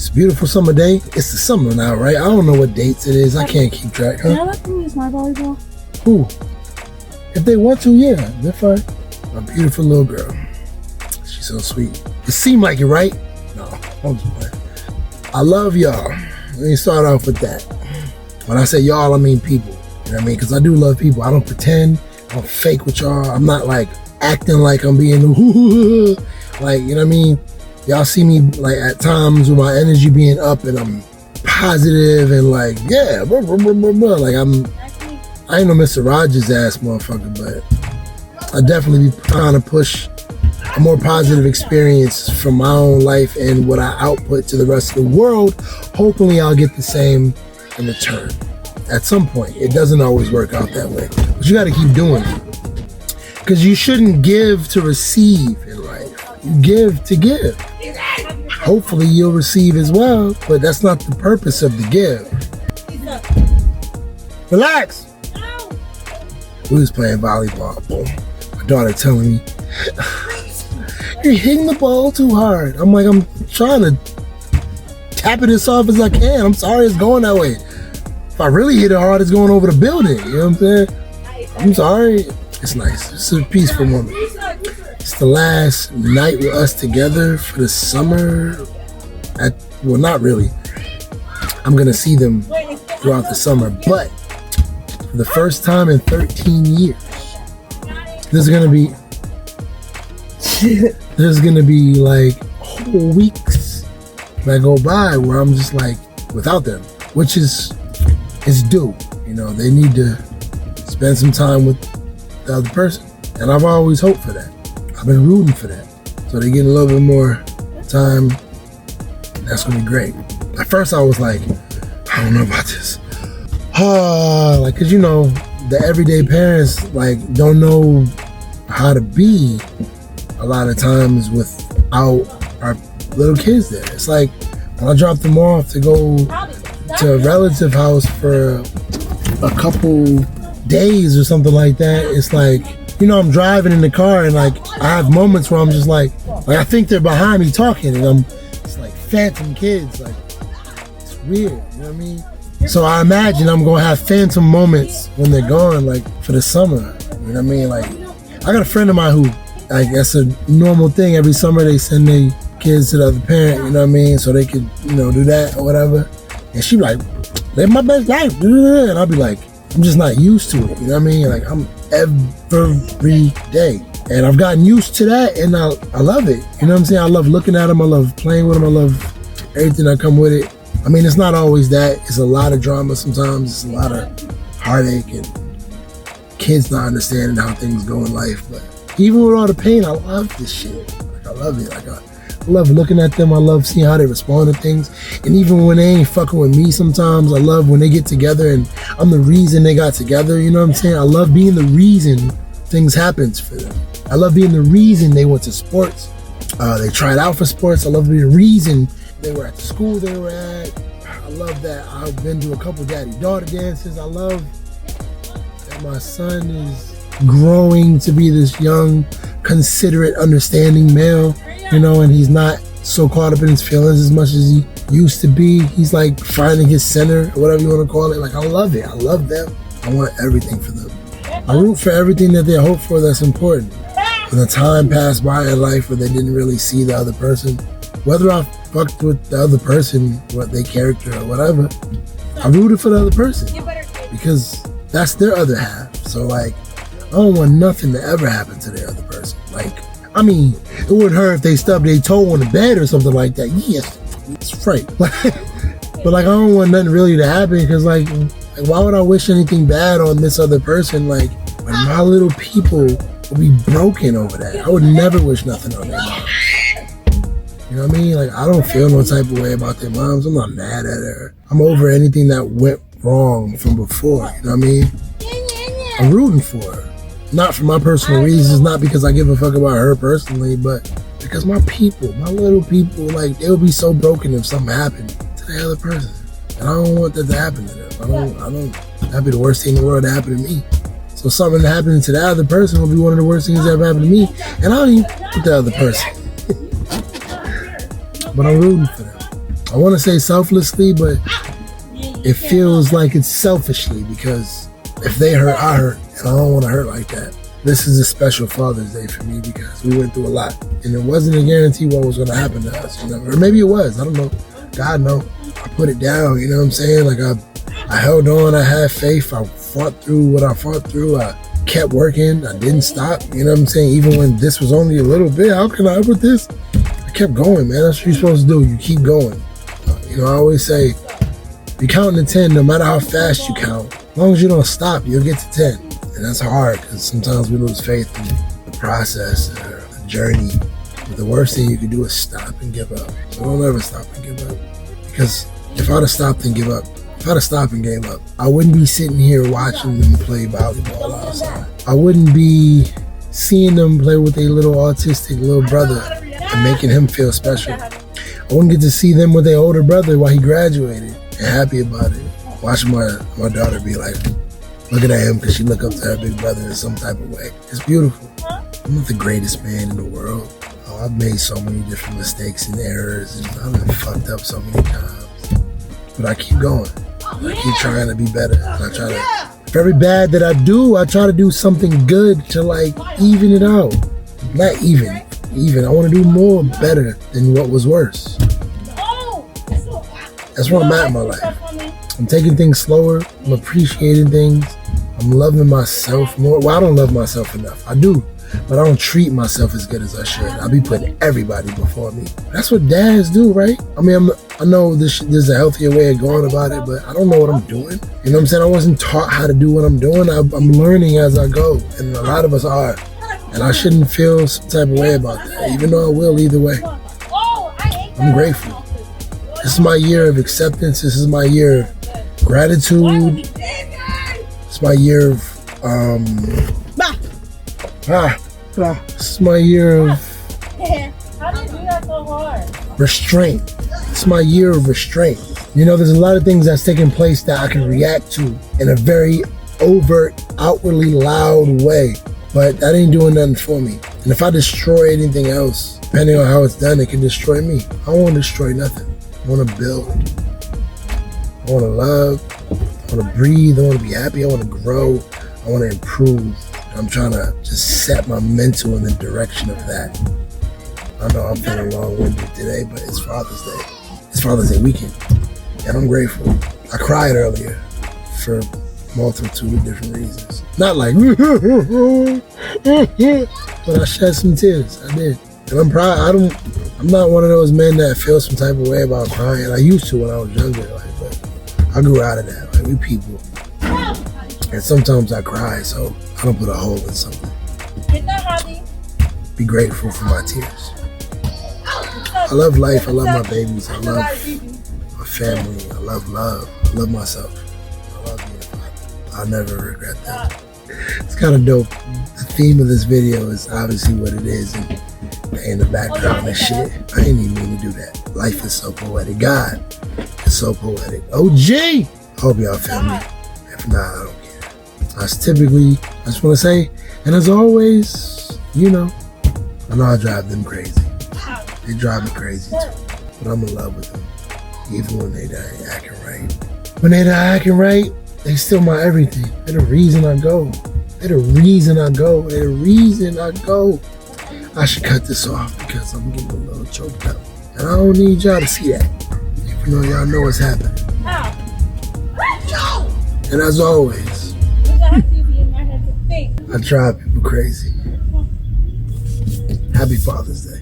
It's a beautiful summer day. It's the summer now, right? I don't know what dates it is. I can't keep track. Can I let them use my volleyball? Who? If they want to, yeah, they're fine. A beautiful little girl. She's so sweet. It seemed like it, right? No, I'm just playing. I love y'all. Let me start off with that. When I say y'all, I mean people. You know what I mean? Because I do love people. I don't pretend. I don't fake with y'all. I'm not like acting like I'm being like, you know what I mean? Y'all see me like at times with my energy being up and I'm positive and like, yeah, blah, blah, blah, blah, blah. Like I ain't no Mr. Rogers ass motherfucker, but I definitely be trying to push a more positive experience from my own life and what I output to the rest of the world. Hopefully I'll get the same in return. At some point, it doesn't always work out that way, but you got to keep doing it. Because you shouldn't give to receive in life. You give to give. Hopefully you'll receive as well, but that's not the purpose of the give. Relax. We was playing volleyball. My daughter telling me, you're hitting the ball too hard. I'm like, I'm trying to tap it as soft as I can. I'm sorry it's going that way. If I really hit it hard, it's going over the building. You know what I'm saying? I'm sorry. It's nice. It's a peaceful moment. It's the last night with us together for the summer. Well, not really. I'm going to see them throughout the summer, but for the first time in 13 years, there's going to be like whole weeks that go by where I'm just like without them, which is due. You know, they need to spend some time with the other person. And I've always hoped for that. I've been rooting for that. So they get a little bit more time. That's gonna be great. At first I was like, I don't know about this. Like, cause you know, the everyday parents like don't know how to be a lot of times without our little kids there. It's like when I drop them off to go to a relative house for a couple days or something like that, it's like, you know, I'm driving in the car and like I have moments where I'm just like I think they're behind me talking and it's like phantom kids, like it's weird, you know what I mean? So I imagine I'm gonna have phantom moments when they're gone, like for the summer, you know what I mean? Like I got a friend of mine who, like, that's a normal thing. Every summer they send their kids to the other parent, you know what I mean? So they could, you know, do that or whatever. And she be like, live my best life. And I'll be like, I'm just not used to it. You know what I mean? Like I'm every day. And I've gotten used to that and I love it. You know what I'm saying? I love looking at them. I love playing with them. I love everything that come with it. I mean, it's not always that. It's a lot of drama sometimes. It's a lot of heartache and kids not understanding how things go in life. But even with all the pain, I love this shit. Like, I love it. Like, I love looking at them. I love seeing how they respond to things. And even when they ain't fucking with me sometimes, I love when they get together and I'm the reason they got together. You know what I'm saying? I love being the reason things happens for them. I love being the reason they went to sports. They tried out for sports. I love being the reason they were at the school they were at. I love that I've been to a couple daddy-daughter dances. I love that my son is growing to be this young, considerate, understanding male, you know, and he's not so caught up in his feelings as much as he used to be. He's like finding his center, or whatever you want to call it. Like, I love it. I love them. I want everything for them. I root for everything that they hope for that's important. When the time passed by in life where they didn't really see the other person, whether I fucked with the other person, what their character or whatever, I rooted for the other person because that's their other half. So like, I don't want nothing to ever happen to their other person. Like, I mean, it wouldn't hurt if they stubbed their toe on the bed or something like that. Yes, it's right. But like, I don't want nothing really to happen because like, why would I wish anything bad on this other person? Like, when my little people will be broken over that. I would never wish nothing on their mom. You know what I mean? Like, I don't feel no type of way about their moms. I'm not mad at her. I'm over anything that went wrong from before. You know what I mean? I'm rooting for her. Not for my personal reasons, not because I give a fuck about her personally, but because my people, my little people, like, they'll be so broken if something happened to the other person. And I don't want that to happen to them. I don't, that'd be the worst thing in the world to happen to me. So something happening to the other person will be one of the worst things that ever happened to me. And I don't even with the other person. But I'm rooting for them. I want to say selflessly, but it feels like it's selfishly because if they hurt, I hurt, and I don't want to hurt like that. This is a special Father's Day for me because we went through a lot, and it wasn't a guarantee what was going to happen to us, you know? Or maybe it was. I don't know. God knows. I put it down. You know what I'm saying? Like I held on. I had faith. I fought through what I fought through. I kept working. I didn't stop. You know what I'm saying? Even when this was only a little bit, how can I with this? I kept going, man. That's what you're supposed to do. You keep going. You know, I always say, you're counting to 10, no matter how fast you count. As long as you don't stop, you'll get to 10. And that's hard because sometimes we lose faith in the process or the journey. But the worst thing you can do is stop and give up. So don't ever stop and give up. Because if I'd have stopped and gave up, I wouldn't be sitting here watching them play volleyball outside. I wouldn't be seeing them play with their little autistic little brother and making him feel special. I wouldn't get to see them with their older brother while he graduated and happy about it. Watching my daughter be like, looking at him because she look up to her big brother in some type of way. It's beautiful. I'm not the greatest man in the world. I've made so many different mistakes and errors, and I've been fucked up so many times. But I keep going. I keep trying to be better. And I try to, for every bad that I do, I try to do something good to like even it out. Not even. I want to do more better than what was worse. That's where I'm at in my life. I'm taking things slower. I'm appreciating things. I'm loving myself more. Well, I don't love myself enough. I do, but I don't treat myself as good as I should. I be putting everybody before me. That's what dads do, right? I mean, I know there's a healthier way of going about it, but I don't know what I'm doing. You know what I'm saying? I wasn't taught how to do what I'm doing. I'm learning as I go, and a lot of us are. And I shouldn't feel some type of way about that, even though I will either way. I'm grateful. This is my year of acceptance. This is my year of gratitude. It's my year of this is my year of restraint. It's my year of restraint. You know, there's a lot of things that's taking place that I can react to in a very overt, outwardly loud way, but that ain't doing nothing for me. And if I destroy anything else, depending on how it's done, it can destroy me. I don't want to destroy nothing. I want to build. I want to love. I want to breathe. I want to be happy. I want to grow. I want to improve. I'm trying to just set my mental in the direction of that. I know I'm feeling long-winded today, but it's Father's Day. It's Father's Day weekend, and I'm grateful. I cried earlier for a multitude of different reasons. Not like, but I shed some tears. I did. And I'm proud. I'm not one of those men that feel some type of way about crying. I used to when I was younger, but I grew out of that. Like, we people. And sometimes I cry, so I don't put a hole in something. Be grateful for my tears. I love life. I love my babies. I love my family. I love love. I love myself. I love being a father. I'll never regret that. It's kind of dope. The theme of this video is obviously what it is, and in the background and shit. I didn't even mean to do that. Life is so poetic. God is so poetic. OG! I hope y'all feel me. If not, I don't care. I just want to say, and as always, you know I drive them crazy. They drive me crazy too. But I'm in love with them. Even when they not acting right. When they not acting right, they still my everything. They're the reason I go. I should cut this off because I'm getting a little choked up. And I don't need y'all to see that. Even though y'all know what's happening. And as always, I drive people crazy. Happy Father's Day.